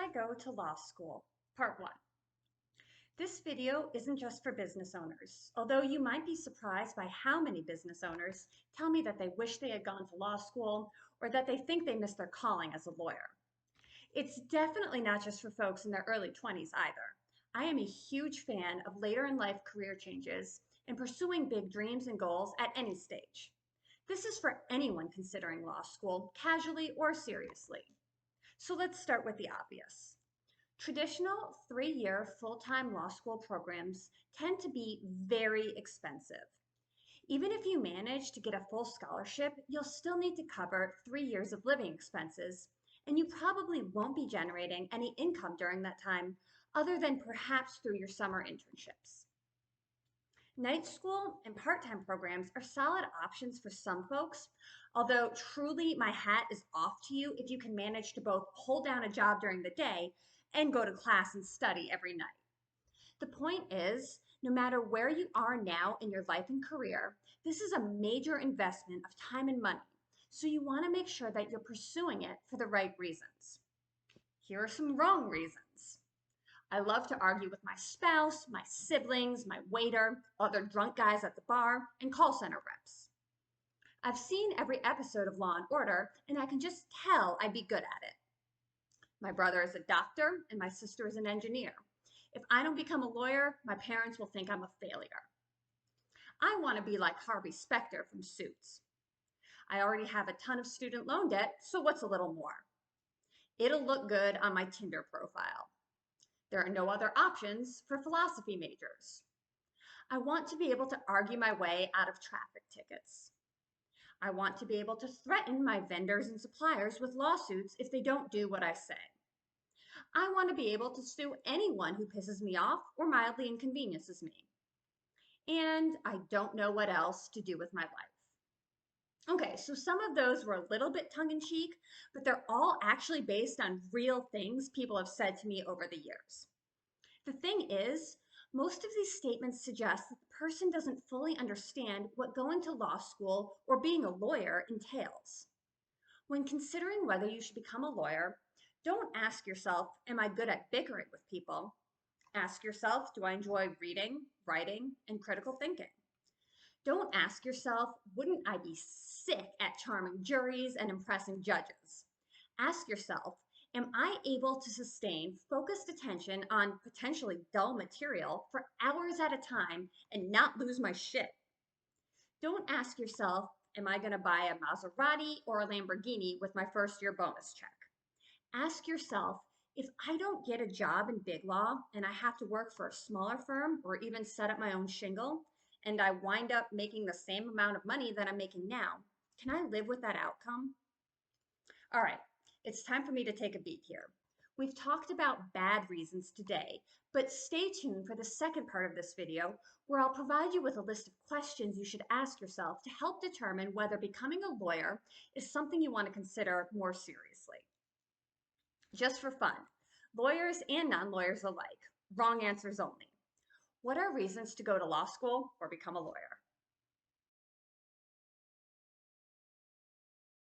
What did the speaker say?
I go to law school? Part 1. This video isn't just for business owners, although you might be surprised by how many business owners tell me that they wish they had gone to law school or that they think they missed their calling as a lawyer. It's definitely not just for folks in their early 20s either. I am a huge fan of later in life career changes and pursuing big dreams and goals at any stage. This is for anyone considering law school, casually or seriously. So let's start with the obvious. Traditional 3-year full-time law school programs tend to be very expensive. Even if you manage to get a full scholarship, you'll still need to cover 3 years of living expenses, and you probably won't be generating any income during that time other than perhaps through your summer internships. Night school and part-time programs are solid options for some folks, although truly my hat is off to you if you can manage to both hold down a job during the day and go to class and study every night. The point is, no matter where you are now in your life and career, this is a major investment of time and money, so you want to make sure that you're pursuing it for the right reasons. Here are some wrong reasons. I love to argue with my spouse, my siblings, my waiter, other drunk guys at the bar, and call center reps. I've seen every episode of Law and Order, and I can just tell I'd be good at it. My brother is a doctor, and my sister is an engineer. If I don't become a lawyer, my parents will think I'm a failure. I want to be like Harvey Specter from Suits. I already have a ton of student loan debt, so what's a little more? It'll look good on my Tinder profile. There are no other options for philosophy majors. I want to be able to argue my way out of traffic tickets. I want to be able to threaten my vendors and suppliers with lawsuits if they don't do what I say. I want to be able to sue anyone who pisses me off or mildly inconveniences me. And I don't know what else to do with my life. Okay, so some of those were a little bit tongue-in-cheek, but they're all actually based on real things people have said to me over the years. The thing is, most of these statements suggest that the person doesn't fully understand what going to law school or being a lawyer entails. When considering whether you should become a lawyer, don't ask yourself, am I good at bickering with people? Ask yourself, do I enjoy reading, writing, and critical thinking? Don't ask yourself, wouldn't I be sick at charming juries and impressing judges? Ask yourself, am I able to sustain focused attention on potentially dull material for hours at a time and not lose my shit? Don't ask yourself, am I going to buy a Maserati or a Lamborghini with my first year bonus check? Ask yourself, if I don't get a job in big law and I have to work for a smaller firm or even set up my own shingle, and I wind up making the same amount of money that I'm making now, can I live with that outcome? All right, it's time for me to take a beat here. We've talked about bad reasons today, but stay tuned for the second part of this video where I'll provide you with a list of questions you should ask yourself to help determine whether becoming a lawyer is something you want to consider more seriously. Just for fun, lawyers and non-lawyers alike, wrong answers only. What are reasons to go to law school or become a lawyer?